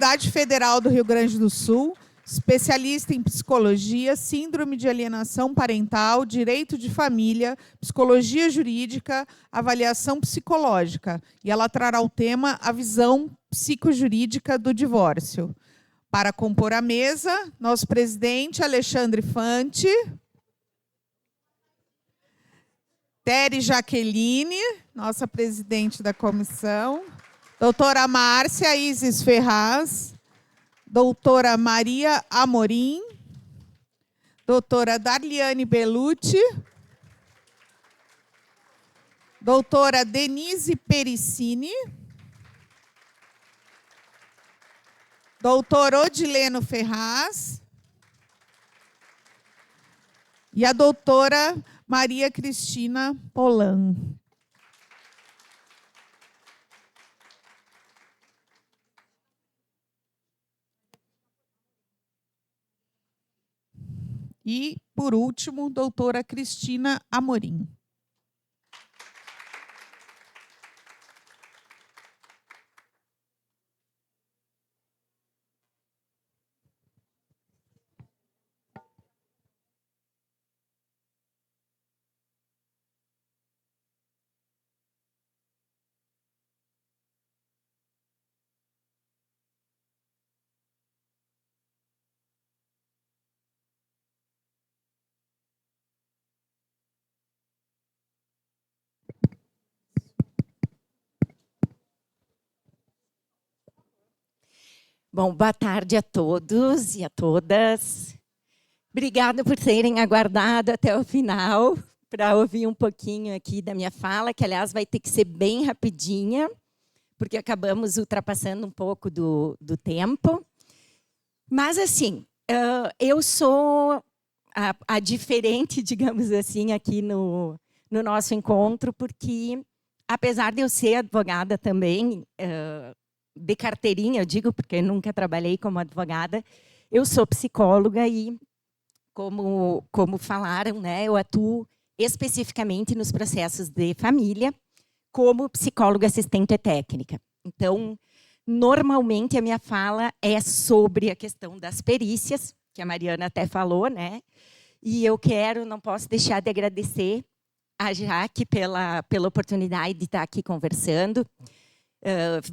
Universidade Federal do Rio Grande do Sul, especialista em psicologia, síndrome de alienação parental, direito de família, psicologia jurídica, avaliação psicológica. E ela trará o tema a visão psicojurídica do divórcio. Para compor a mesa, nosso presidente Alexandre Fante, Tere Jaqueline, nossa presidente da comissão, doutora Márcia Isis Ferraz, doutora Maria Amorim, doutora Darliane Bellucci, doutora Denise Pericini, doutor Odileno Ferraz e a doutora Maria Cristina Polan. E, por último, doutora Cristina Amorim. Bom, boa tarde a todos e a todas. Obrigada por terem aguardado até o final para ouvir um pouquinho aqui da minha fala, que, aliás, vai ter que ser bem rapidinha, porque acabamos ultrapassando um pouco do tempo. Mas, assim, eu sou a diferente, digamos assim, aqui no nosso encontro, porque, apesar de eu ser advogada também, de carteirinha, eu digo, porque nunca trabalhei como advogada, eu sou psicóloga e, como falaram, né, eu atuo especificamente nos processos de família como psicóloga assistente técnica. Então, normalmente a minha fala é sobre a questão das perícias, que a Mariana até falou, né? E eu não posso deixar de agradecer a Jaque pela oportunidade de estar aqui conversando.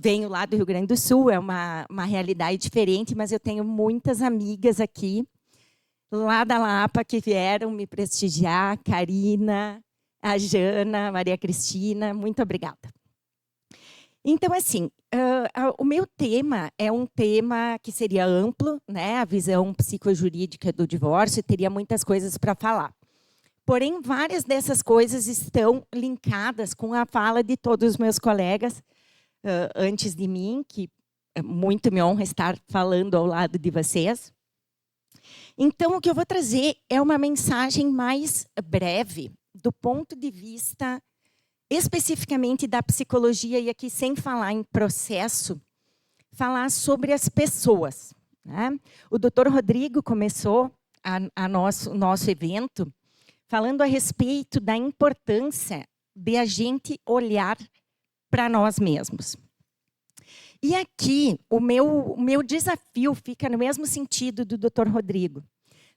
Venho lá do Rio Grande do Sul, é uma realidade diferente, mas eu tenho muitas amigas aqui, lá da Lapa, que vieram me prestigiar, Karina, a Jana, a Maria Cristina, muito obrigada. Então, assim, o meu tema é um tema que seria amplo, né? A visão psicojurídica do divórcio, teria muitas coisas para falar. Porém, várias dessas coisas estão linkadas com a fala de todos os meus colegas, antes de mim, que muito me honra estar falando ao lado de vocês. Então, o que eu vou trazer é uma mensagem mais breve, do ponto de vista especificamente da psicologia, e aqui sem falar em processo, falar sobre as pessoas, né? O doutor Rodrigo começou nosso evento falando a respeito da importância de a gente olhar para nós mesmos. E aqui, o meu desafio fica no mesmo sentido do Dr. Rodrigo,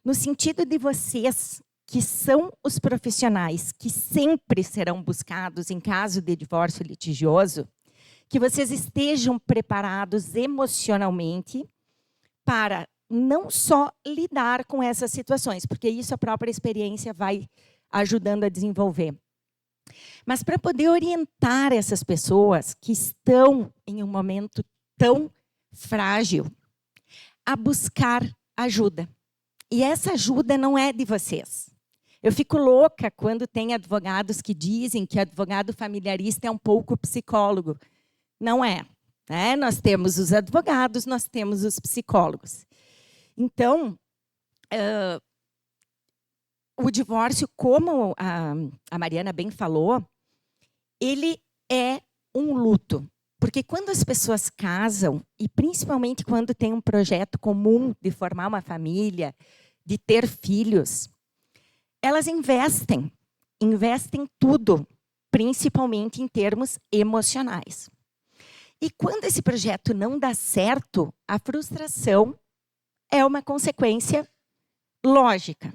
no sentido de vocês, que são os profissionais que sempre serão buscados em caso de divórcio litigioso, que vocês estejam preparados emocionalmente para não só lidar com essas situações, porque isso a própria experiência vai ajudando a desenvolver, mas para poder orientar essas pessoas que estão em um momento tão frágil a buscar ajuda. E essa ajuda não é de vocês. Eu fico louca quando tem advogados que dizem que advogado familiarista é um pouco psicólogo. Não é, né? Nós temos os advogados, nós temos os psicólogos. Então, o divórcio, como a Mariana bem falou, ele é um luto. Porque quando as pessoas casam, e principalmente quando tem um projeto comum de formar uma família, de ter filhos, elas investem tudo, principalmente em termos emocionais. E quando esse projeto não dá certo, a frustração é uma consequência lógica.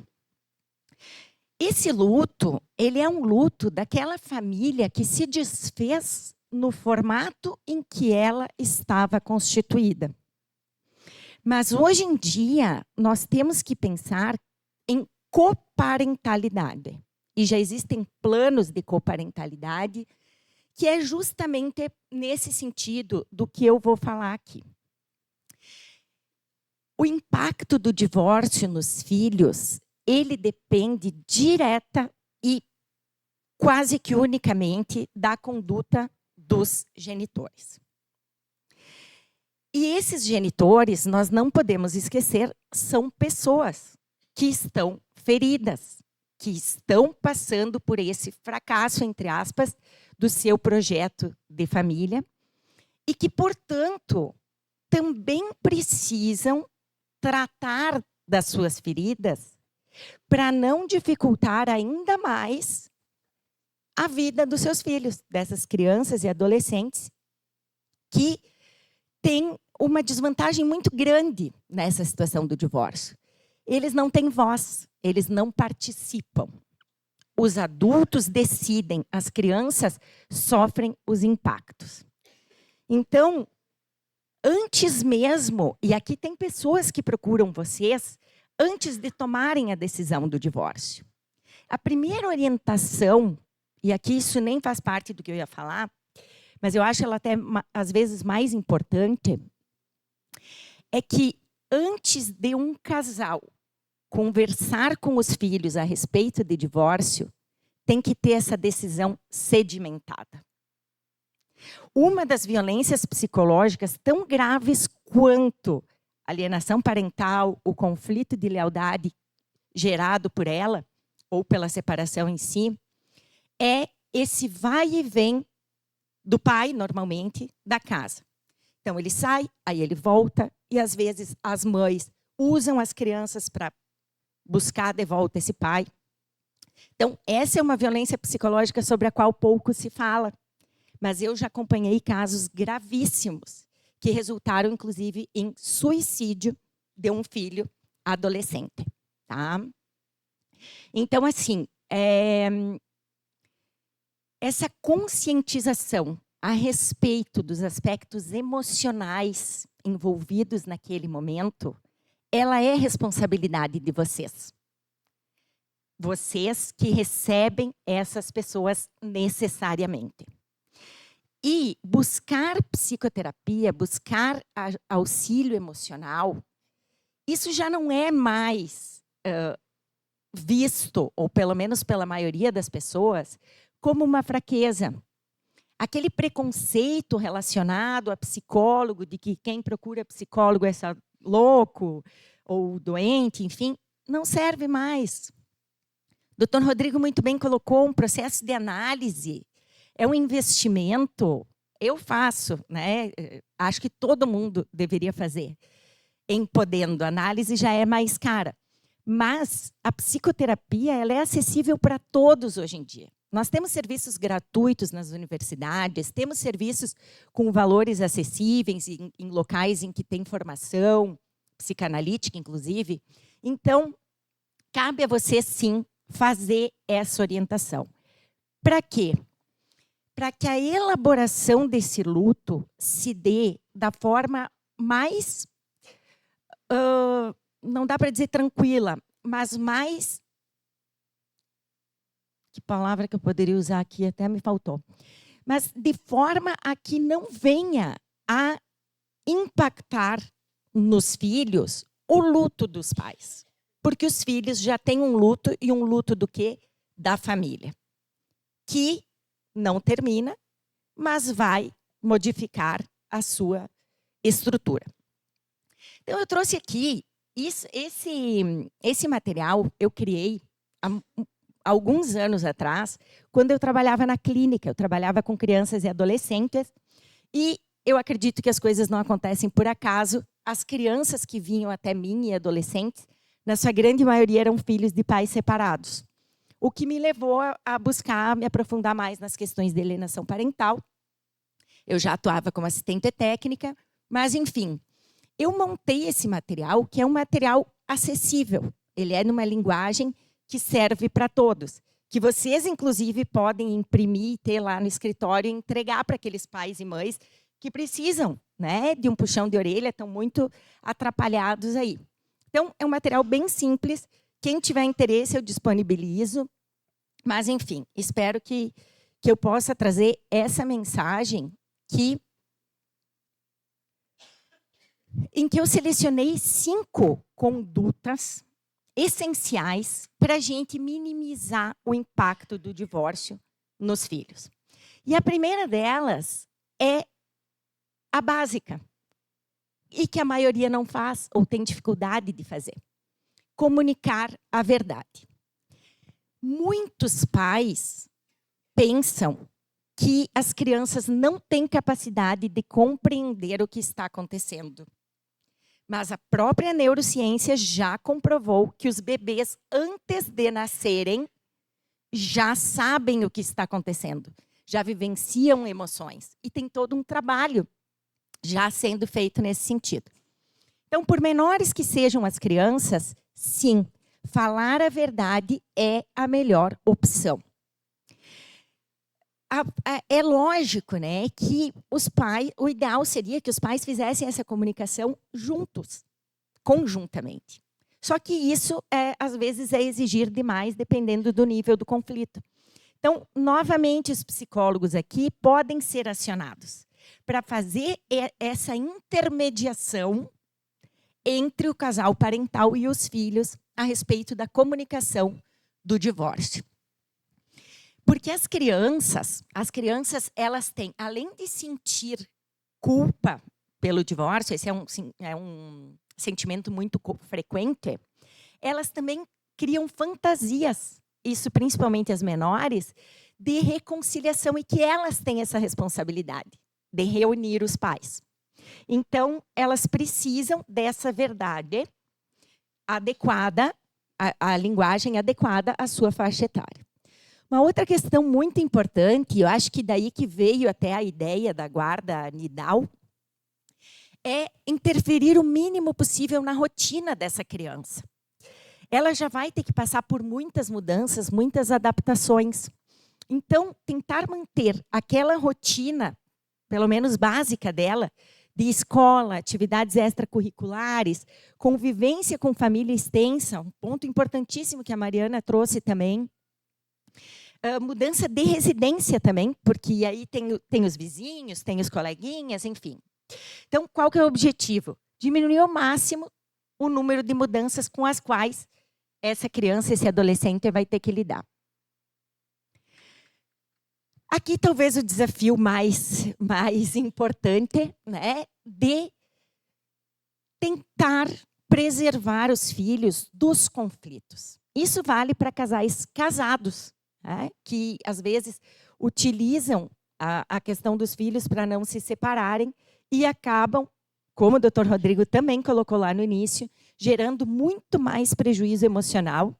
Esse luto, ele é um luto daquela família que se desfez no formato em que ela estava constituída. Mas hoje em dia, nós temos que pensar em coparentalidade. E já existem planos de coparentalidade, que é justamente nesse sentido do que eu vou falar aqui. O impacto do divórcio nos filhos, ele depende direta e quase que unicamente da conduta dos genitores. E esses genitores, nós não podemos esquecer, são pessoas que estão feridas, que estão passando por esse fracasso, entre aspas, do seu projeto de família e que, portanto, também precisam tratar das suas feridas para não dificultar ainda mais a vida dos seus filhos, dessas crianças e adolescentes que têm uma desvantagem muito grande nessa situação do divórcio. Eles não têm voz, eles não participam. Os adultos decidem, as crianças sofrem os impactos. Então, antes mesmo, e aqui tem pessoas que procuram vocês, antes de tomarem a decisão do divórcio. A primeira orientação, e aqui isso nem faz parte do que eu ia falar, mas eu acho ela até, às vezes, mais importante, é que antes de um casal conversar com os filhos a respeito de divórcio, tem que ter essa decisão sedimentada. Uma das violências psicológicas tão graves quanto a alienação parental, o conflito de lealdade gerado por ela, ou pela separação em si, é esse vai e vem do pai, normalmente, da casa. Então, ele sai, aí ele volta, e às vezes as mães usam as crianças para buscar de volta esse pai. Então, essa é uma violência psicológica sobre a qual pouco se fala. Mas eu já acompanhei casos gravíssimos que resultaram, inclusive, em suicídio de um filho adolescente. Tá? Então, assim, essa conscientização a respeito dos aspectos emocionais envolvidos naquele momento, ela é responsabilidade de vocês. Vocês que recebem essas pessoas necessariamente. E buscar psicoterapia, buscar auxílio emocional, isso já não é mais visto, ou pelo menos pela maioria das pessoas, como uma fraqueza. Aquele preconceito relacionado a psicólogo, de que quem procura psicólogo é louco ou doente, enfim, não serve mais. O Dr. Rodrigo muito bem colocou um processo de análise. É um investimento, eu faço, né? Acho que todo mundo deveria fazer. Em podendo, a análise já é mais cara. Mas a psicoterapia ela é acessível para todos hoje em dia. Nós temos serviços gratuitos nas universidades, temos serviços com valores acessíveis em locais em que tem formação psicanalítica, inclusive. Então, cabe a você, sim, fazer essa orientação. Para quê? Para que a elaboração desse luto se dê da forma mais, não dá para dizer tranquila, mas mais... Que palavra que eu poderia usar aqui, até me faltou. Mas de forma a que não venha a impactar nos filhos o luto dos pais. Porque os filhos já têm um luto, e um luto do quê? Da família. Que não termina, mas vai modificar a sua estrutura. Então, eu trouxe aqui, esse material eu criei há alguns anos atrás, quando eu trabalhava na clínica. Eu trabalhava com crianças e adolescentes, e eu acredito que as coisas não acontecem por acaso. As crianças que vinham até mim e adolescentes, na sua grande maioria, eram filhos de pais separados. O que me levou a buscar me aprofundar mais nas questões de alienação parental. eu já atuava como assistente técnica, mas, enfim, eu montei esse material, que é um material acessível. Ele é numa linguagem que serve para todos, que vocês, inclusive, podem imprimir, ter lá no escritório e entregar para aqueles pais e mães que precisam, né, de um puxão de orelha, estão muito atrapalhados aí. Então, é um material bem simples. Quem tiver interesse, eu disponibilizo. Mas, enfim, espero que eu possa trazer essa mensagem em que eu selecionei 5 condutas essenciais para a gente minimizar o impacto do divórcio nos filhos. E a primeira delas é a básica, e que a maioria não faz ou tem dificuldade de fazer: comunicar a verdade. Muitos pais pensam que as crianças não têm capacidade de compreender o que está acontecendo. Mas a própria neurociência já comprovou que os bebês, antes de nascerem, já sabem o que está acontecendo, já vivenciam emoções. E tem todo um trabalho já sendo feito nesse sentido. Então, por menores que sejam as crianças, sim, falar a verdade é a melhor opção. É lógico, né, que os pais, o ideal seria que os pais fizessem essa comunicação juntos, conjuntamente. Só que isso, às vezes, é exigir demais, dependendo do nível do conflito. Então, novamente, os psicólogos aqui podem ser acionados para fazer essa intermediação entre o casal parental e os filhos a respeito da comunicação do divórcio. Porque as crianças, elas têm, além de sentir culpa pelo divórcio, esse é um sentimento muito frequente, elas também criam fantasias, isso principalmente as menores, de reconciliação, e que elas têm essa responsabilidade de reunir os pais. Então, elas precisam dessa verdade adequada, a linguagem adequada à sua faixa etária. Uma outra questão muito importante, eu acho que daí que veio até a ideia da guarda nidal, é interferir o mínimo possível na rotina dessa criança. Ela já vai ter que passar por muitas mudanças, muitas adaptações. Então, tentar manter aquela rotina, pelo menos básica dela, de escola, atividades extracurriculares, convivência com família extensa, um ponto importantíssimo que a Mariana trouxe também. Mudança de residência também, porque aí tem os vizinhos, tem os coleguinhas, enfim. Então, qual que é o objetivo? Diminuir ao máximo o número de mudanças com as quais essa criança, esse adolescente vai ter que lidar. Aqui, talvez, o desafio mais importante, né, de tentar preservar os filhos dos conflitos. Isso vale para casais casados, né, que, às vezes, utilizam a questão dos filhos para não se separarem e acabam, como o Dr. Rodrigo também colocou lá no início, gerando muito mais prejuízo emocional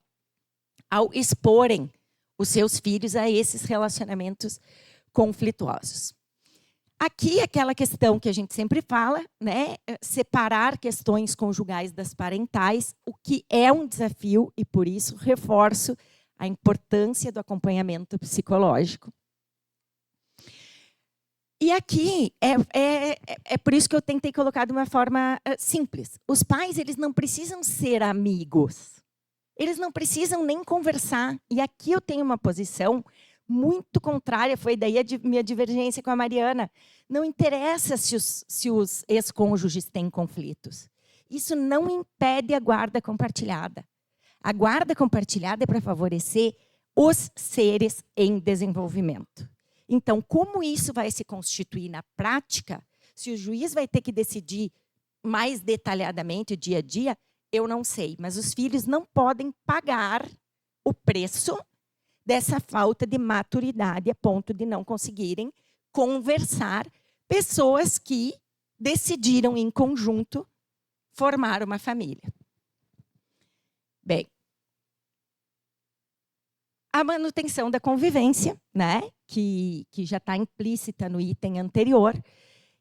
ao exporem os seus filhos a esses relacionamentos conflituosos. Aqui, aquela questão que a gente sempre fala, né, separar questões conjugais das parentais, o que é um desafio, e por isso reforço a importância do acompanhamento psicológico. E aqui, é por isso que eu tentei colocar de uma forma simples. Os pais, eles não precisam ser amigos. Eles não precisam nem conversar. E aqui eu tenho uma posição muito contrária, foi daí a minha divergência com a Mariana. Não interessa se os ex-cônjuges têm conflitos. Isso não impede a guarda compartilhada. A guarda compartilhada é para favorecer os seres em desenvolvimento. Então, como isso vai se constituir na prática, se o juiz vai ter que decidir mais detalhadamente o dia a dia, eu não sei, mas os filhos não podem pagar o preço dessa falta de maturidade a ponto de não conseguirem conversar, pessoas que decidiram em conjunto formar uma família. Bem, a manutenção da convivência, né? Que já está implícita no item anterior.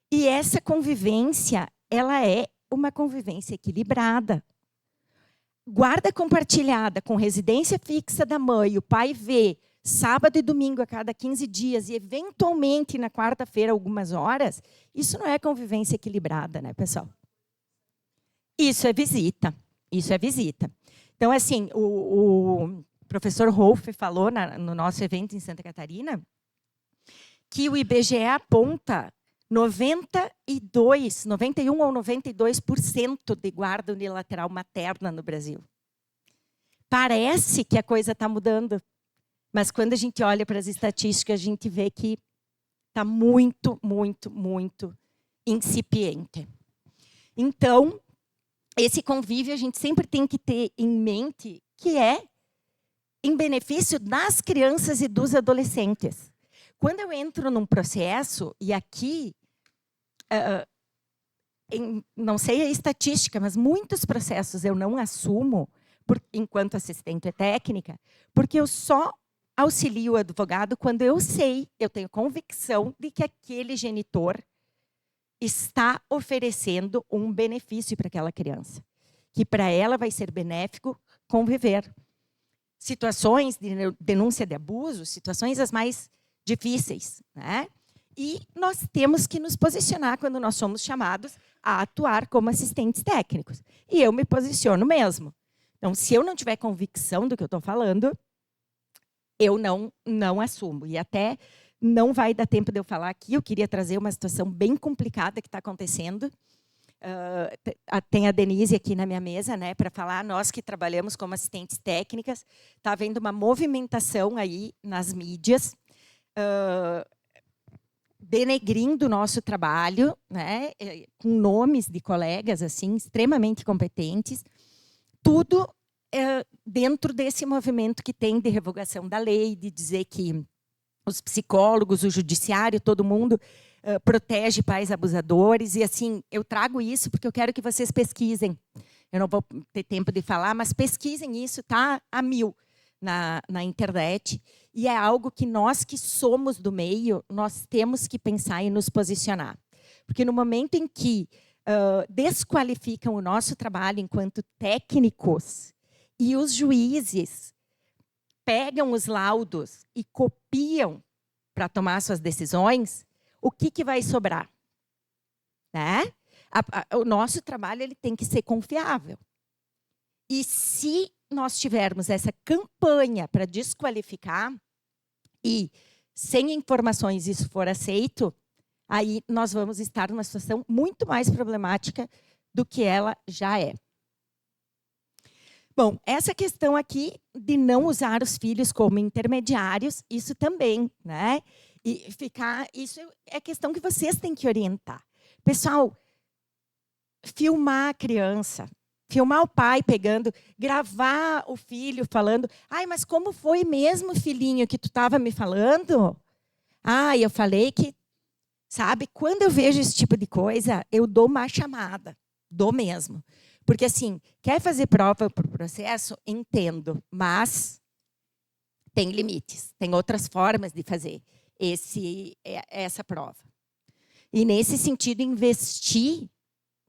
E essa convivência, ela é uma convivência equilibrada. Guarda compartilhada com residência fixa da mãe, o pai vê sábado e domingo a cada 15 dias e, eventualmente, na quarta-feira, algumas horas, isso não é convivência equilibrada, né, pessoal? Isso é visita. Isso é visita. Então, assim, o professor Rolf falou no nosso evento em Santa Catarina que o IBGE aponta 91 ou 92% de guarda unilateral materna no Brasil. Parece que a coisa está mudando, mas quando a gente olha para as estatísticas, a gente vê que está muito, muito, muito incipiente. Então, esse convívio a gente sempre tem que ter em mente que é em benefício das crianças e dos adolescentes. Quando eu entro num processo, e aqui, não sei a estatística, mas muitos processos eu não assumo enquanto assistente técnica, porque eu só auxilio o advogado quando eu tenho convicção de que aquele genitor está oferecendo um benefício para aquela criança, que para ela vai ser benéfico conviver. Situações de denúncia de abuso, situações as mais difíceis, né? E nós temos que nos posicionar quando nós somos chamados a atuar como assistentes técnicos. E eu me posiciono mesmo. Então, se eu não tiver convicção do que eu estou falando, eu não assumo. E até não vai dar tempo de eu falar aqui, eu queria trazer uma situação bem complicada que está acontecendo. Tem a Denise aqui na minha mesa, né, para falar, nós que trabalhamos como assistentes técnicas, está havendo uma movimentação aí nas mídias, denegrindo o nosso trabalho, né, com nomes de colegas assim extremamente competentes, tudo dentro desse movimento que tem de revogação da lei, de dizer que os psicólogos, o judiciário, todo mundo protege pais abusadores. E assim, eu trago isso porque eu quero que vocês pesquisem. Eu não vou ter tempo de falar, mas pesquisem isso, tá a mil na internet. E é algo que nós que somos do meio, nós temos que pensar e nos posicionar. Porque no momento em que desqualificam o nosso trabalho enquanto técnicos e os juízes pegam os laudos e copiam para tomar suas decisões, o que vai sobrar? Né? O nosso trabalho ele tem que ser confiável. E se nós tivermos essa campanha para desqualificar e sem informações isso for aceito, aí nós vamos estar numa situação muito mais problemática do que ela já é. Bom, essa questão aqui de não usar os filhos como intermediários, isso também, né? E isso é questão que vocês têm que orientar. Pessoal, filmar a criança, filmar o pai pegando, gravar o filho falando, ai, mas como foi mesmo, filhinho, que tu estava me falando? Ah, eu falei que, sabe, quando eu vejo esse tipo de coisa, eu dou uma chamada, dou mesmo. Porque, assim, quer fazer prova para o processo? Entendo, mas tem limites, tem outras formas de fazer essa prova. E, nesse sentido, investir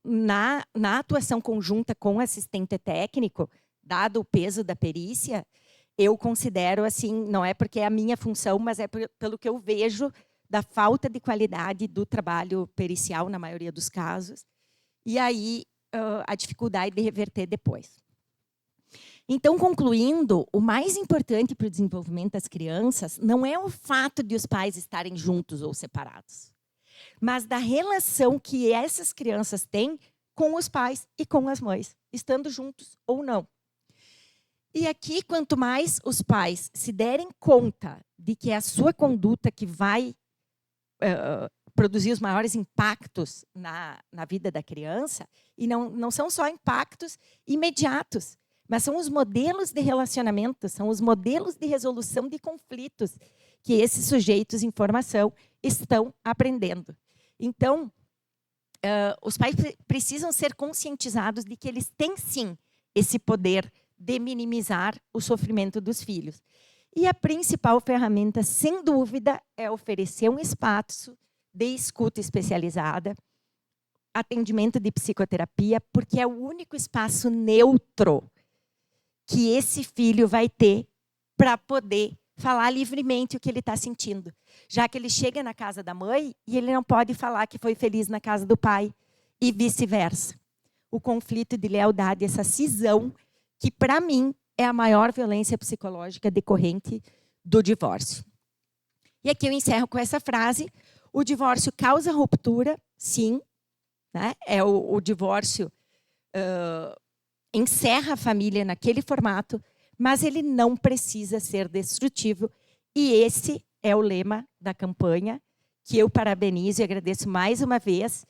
na atuação conjunta com o assistente técnico, dado o peso da perícia, eu considero, assim, não é porque é a minha função, mas é pelo que eu vejo da falta de qualidade do trabalho pericial, na maioria dos casos, e aí a dificuldade de reverter depois. Então, concluindo, o mais importante para o desenvolvimento das crianças não é o fato de os pais estarem juntos ou separados, mas da relação que essas crianças têm com os pais e com as mães, estando juntos ou não. E aqui, quanto mais os pais se derem conta de que é a sua conduta que vai produzir os maiores impactos na vida da criança, e não são só impactos imediatos, mas são os modelos de relacionamento, são os modelos de resolução de conflitos que esses sujeitos em formação estão aprendendo. Então, os pais precisam ser conscientizados de que eles têm, sim, esse poder de minimizar o sofrimento dos filhos. E a principal ferramenta, sem dúvida, é oferecer um espaço de escuta especializada, atendimento de psicoterapia, porque é o único espaço neutro que esse filho vai ter para poder falar livremente o que ele está sentindo. Já que ele chega na casa da mãe e ele não pode falar que foi feliz na casa do pai e vice-versa. O conflito de lealdade, essa cisão, que para mim é a maior violência psicológica decorrente do divórcio. E aqui eu encerro com essa frase: o divórcio causa ruptura, sim, né? O divórcio encerra a família naquele formato, mas ele não precisa ser destrutivo. E esse é o lema da campanha, que eu parabenizo e agradeço mais uma vez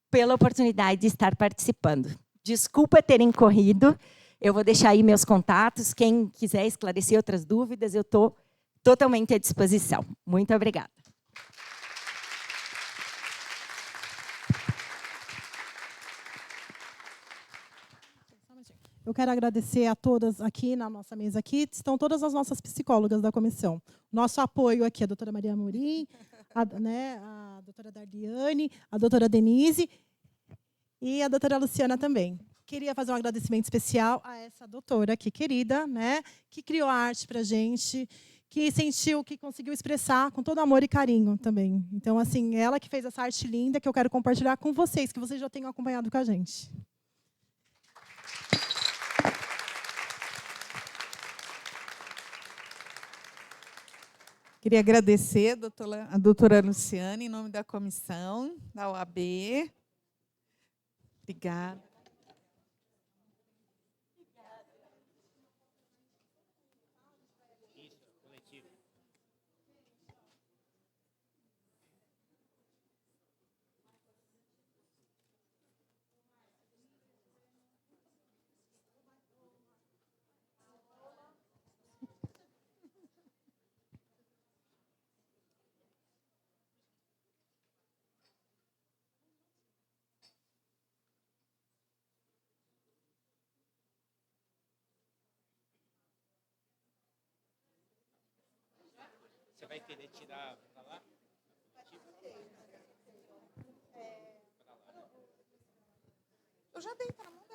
pela oportunidade de estar participando. Desculpa terem corrido, eu vou deixar aí meus contatos. Quem quiser esclarecer outras dúvidas, eu estou totalmente à disposição. Muito obrigada. Eu quero agradecer a todas aqui na nossa mesa aqui, estão todas as nossas psicólogas da comissão. Nosso apoio aqui, a doutora Maria Amorim, a doutora Dardiane, a doutora Denise e a doutora Luciana também. Queria fazer um agradecimento especial a essa doutora aqui, querida, né, que criou a arte para a gente, que sentiu, que conseguiu expressar com todo amor e carinho também. Então, assim, ela que fez essa arte linda que eu quero compartilhar com vocês, que vocês já tenham acompanhado com a gente. Queria agradecer a doutora Luciana, em nome da comissão, da OAB. Obrigada. Você vai querer tirar para lá? Eu já dei para a mão.